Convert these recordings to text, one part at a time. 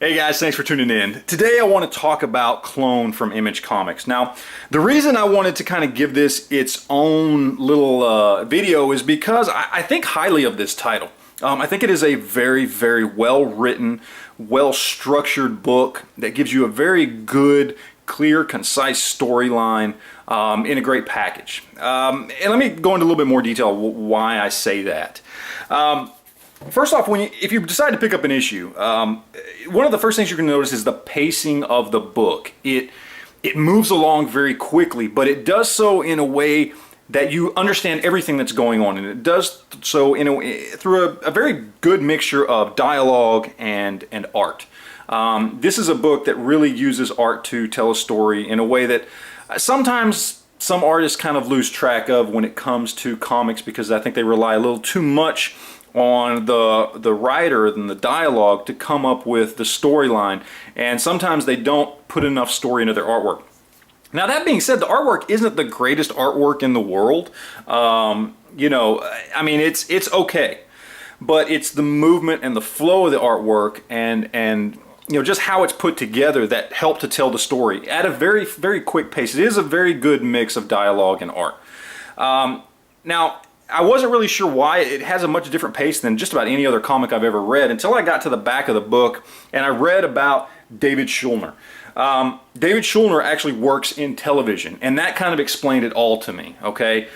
Hey guys, thanks for tuning in. Today I want to talk about Clone from Image Comics. Now, the reason I wanted to kind of give this its own little video is because I think highly of this title. I think it is a very, very well-written, well-structured book that gives you a very good, clear, concise storyline in a great package. And let me go into a little bit more detail why I say that. First off, if you decide to pick up an issue, one of the first things you're going to notice is the pacing of the book. It moves along very quickly, but it does so in a way that you understand everything that's going on, and it does so through a very good mixture of dialogue and art. This is a book that really uses art to tell a story in a way that sometimes some artists kind of lose track of when it comes to comics, because I think they rely a little too much on the writer and the dialogue to come up with the storyline, and sometimes they don't put enough story into their artwork. Now, that being said, the artwork isn't the greatest artwork in the world. You know, I mean, it's okay, but it's the movement and the flow of the artwork and you know, just how it's put together that help to tell the story at a very, very quick pace. It is a very good mix of dialogue and art. Now, I wasn't really sure why it has a much different pace than just about any other comic I've ever read until I got to the back of the book and I read about David Schulner. David Schulner actually works in television, and that kind of explained it all to me, okay?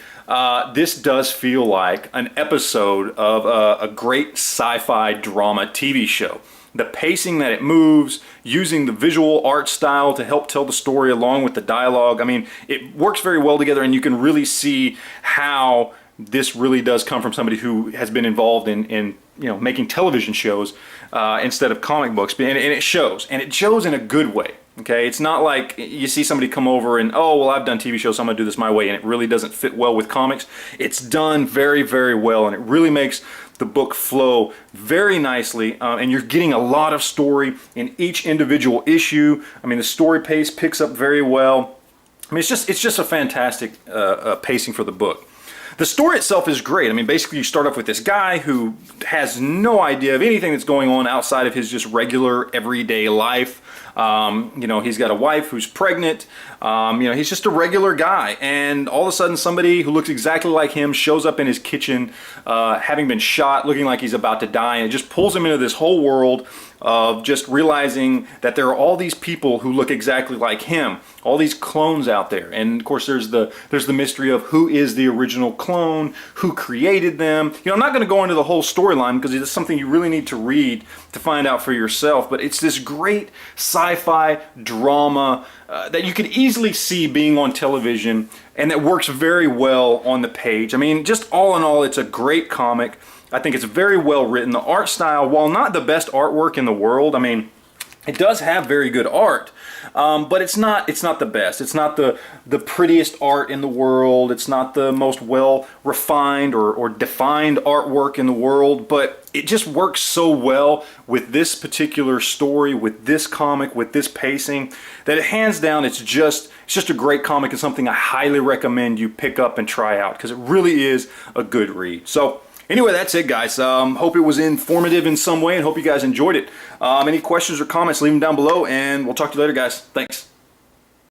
This does feel like an episode of a great sci-fi drama TV show. The pacing that it moves, using the visual art style to help tell the story along with the dialogue, I mean, it works very well together, and you can really see how this really does come from somebody who has been involved in you know, making television shows instead of comic books, and it shows in a good way. Okay, it's not like you see somebody come over and, oh, well, I've done TV shows, so I'm gonna do this my way, and it really doesn't fit well with comics. It's done very, very well, and it really makes the book flow very nicely, and you're getting a lot of story in each individual issue. I mean, the story pace picks up very well. I mean, it's just a fantastic pacing for the book. The story itself is great. I mean, basically you start off with this guy who has no idea of anything that's going on outside of his just regular everyday life. You know, he's got a wife who's pregnant. You know, he's just a regular guy, and all of a sudden somebody who looks exactly like him shows up in his kitchen, having been shot, looking like he's about to die, and it just pulls him into this whole world of just realizing that there are all these people who look exactly like him, all these clones out there. And of course there's the mystery of who is the original clone, who created them. You know, I'm not going to go into the whole storyline because it's something you really need to read to find out for yourself, but it's this great sci-fi drama that you could easily see being on television, and that works very well on the page. I mean, just all in all, it's a great comic. I think it's very well written. The art style, while not the best artwork in the world, I mean, it does have very good art, but it's not the best. It's not the prettiest art in the world. It's not the most well refined or defined artwork in the world, but it just works so well with this particular story, with this comic, with this pacing, that hands down it's just a great comic, and something I highly recommend you pick up and try out, because it really is a good read. So anyway, that's it, guys. Hope it was informative in some way, and hope you guys enjoyed it. Any questions or comments, leave them down below, and we'll talk to you later, guys. Thanks.